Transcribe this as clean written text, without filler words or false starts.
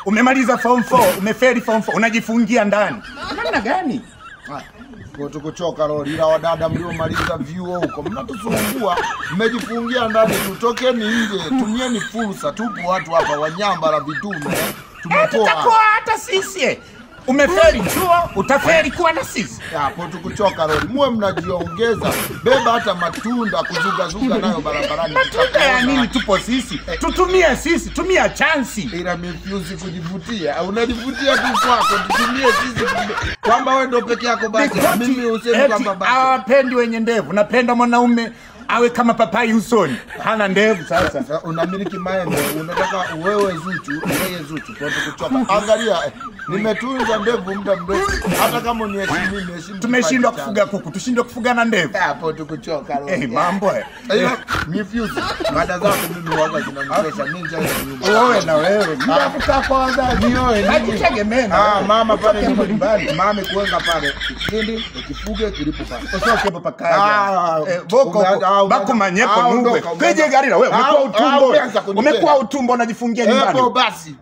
Umemaliza form 4, umefeli form 4, unajifungia ndani. Namna gani? Kwa tukuchoka lori ila wadada mliomaliza vyuo huko mnatusumbua, mmejifungia ndani. Tutokeni nje, tumieni fursa. Tupo watu hapa wanyamba la vitume, tumepoa. Tutakuwa hata sisi. Umefeli chuo, utafeli kuwa na sisi. Hapo tukuchoka lori. Muwe mnajiongeza, beba hata matunda kuzuga nayo barabarani. Matunda ya nini? Tupo sisi. Tutumie sisi, tumia chansi. Ila mifuse kujivutia. Unajivutia tu kwako, tutumie sisi kwamba wewe ndio peke yako basi. Mimi useme kwamba basi. Hawapendi wenye ndevu. Napenda mwanaume awe kama papai usoni. Hana ndevu sasa. Unamiliki maembe, unataka wewe Zuchu, yeye Zuchu. Kwa tukuchoka. Angalia, nimetunza ndevu muda mrefu. Hata kama uniheshimu. Tumeshindwa kufuga kuku, tushindwe kufuga na ndevu. Hapo tukuchoka lori. Mambo Mifuse. Mada zako mimi waga zinanichosha. Mimi nje ya nyumba. Wewe na wewe. Nitakukaa kwanza nioe. Najitegemea. Mama pale ni mbali. Mama kuenga pale. Kipindi ukifuge kilipo pale. Usoke hapa pakaja. Boko bako manyepo nungwe. Kweje gari na wewe umekuwa utumbo. Umekuwa utumbo unajifungia nyumbani. Hapo basi.